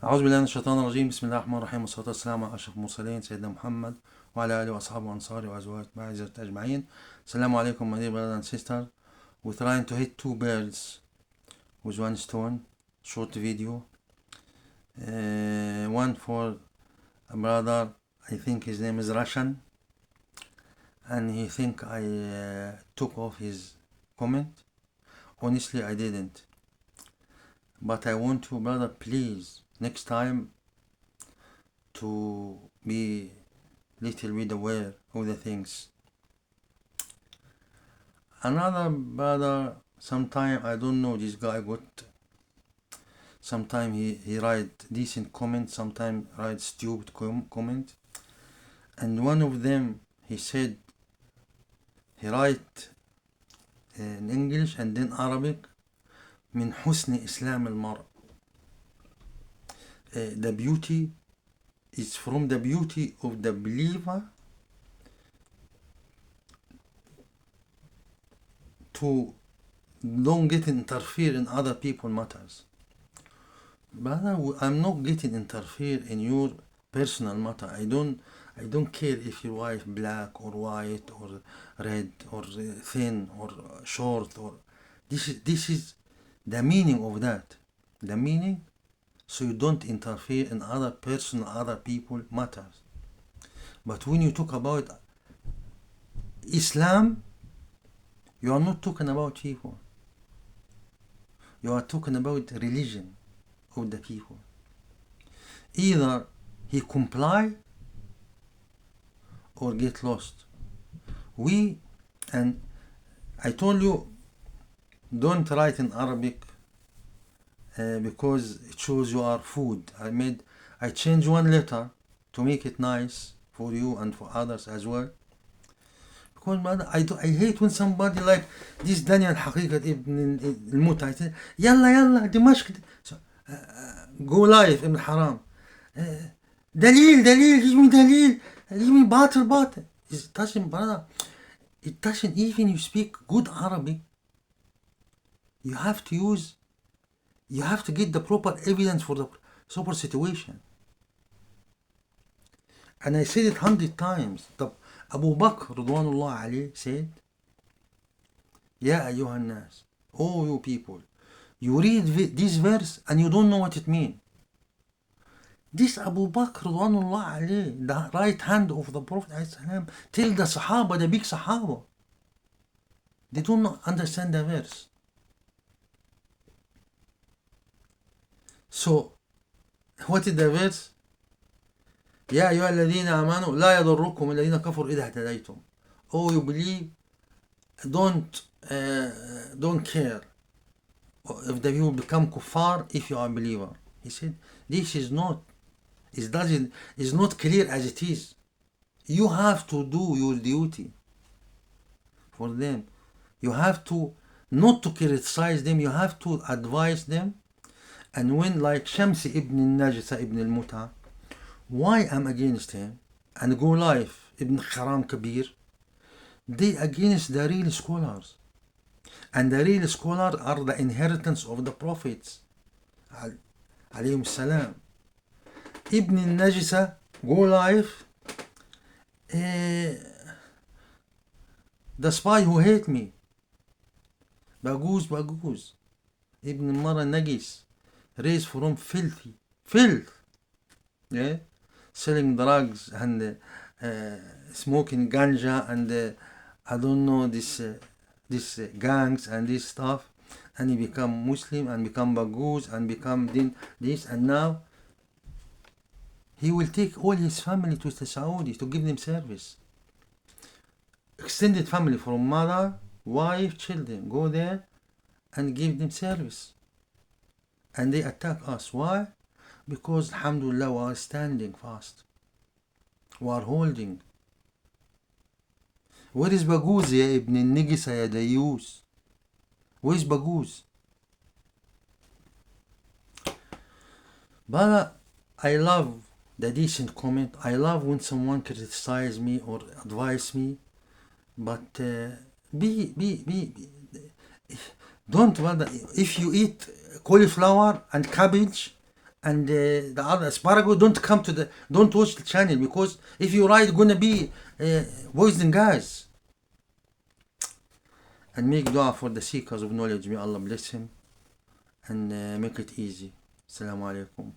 أعوذ بالله من الشيطان الرجيم. بسم الله الرحمن الرحيم، والصلاة والسلام على أشرف المرسلين سيدنا محمد وعلى آله وأصحابه وأنصاره وأزواجه وأعزائه أجمعين. السلام عليكم my dear brothers and sisters. We're trying to hit two birds with one stone. Short video. One for a brother, I think his name is Russian, and he think I took off his comment. Honestly, I didn't. But I want you, brother, please, next time to be little bit aware of the things. Another brother, sometime I don't know, this guy got, sometime he write decent comment, sometime write stupid comment, and one of them he said, he write in English and then Arabic, من حسن إسلام المرء. The beauty is from the beauty of the believer to don't get interfere in other people matters. Brother, I'm not getting interfere in your personal matter. I don't care if your wife black or white or red or thin or short or this is the meaning of that. The meaning, so you don't interfere in other personal, other people matters. But when you talk about Islam, you are not talking about people. You are talking about religion of the people. Either he comply or get lost. And I told you, don't write in Arabic because it shows you are food. I changed one letter to make it nice for you and for others as well. Because brother, I hate when somebody like this Daniel حقيقة ابن الموتى يلا دمشق go live ابن حرام دليل give me دليل give me باطل. It doesn't, brother, it doesn't, even you speak good Arabic, you have to get the proper evidence for the proper situation. And I said it 100 times. Abu Bakr Ridwanullah alayhi said, Ya ayyuhan nas, oh you people, you read this verse and you don't know what it means. This Abu Bakr Ridwanullah alayhi, the right hand of the Prophet ﷺ, tell the Sahaba, the big Sahaba, they don't understand the verse. So, what is the verse? يا أيها الذين آمنوا لا يضركم الذين كفروا إذا اهتديتم. Oh, you believe, don't care if the people become kuffar if you are a believer. He said, this is not clear as it is. You have to do your duty for them. You have to not to criticize them, you have to advise them. And when like Shamsi ibn Najisa ibn al-Muta, why I'm against him, and go life ibn Haram Kabir, they against the real scholars. And the real scholars are the inheritance of the prophets alayhim salam. Ibn Najisa go life, the spy who hate me, Baguz Ibn Mara Nagis, raised from filth, yeah, selling drugs and smoking ganja and I don't know this gangs and this stuff, and he become Muslim and become Baguz and become this, and now he will take all his family to the Saudi to give them service. Extended family from mother, wife, children go there and give them service. And they attack us. Why? Because alhamdulillah we are standing fast. We are holding. Where is Baguz ya ibn Nigisa ya Dayus? Where is Baguz? But I love the decent comment. I love when someone criticize me or advise me. But don't bother. If you eat cauliflower and cabbage and the other asparagus don't watch the channel, because if you write gonna be poison gas. And make dua for the seekers of knowledge. May Allah bless him and make it easy. Assalamu alaikum.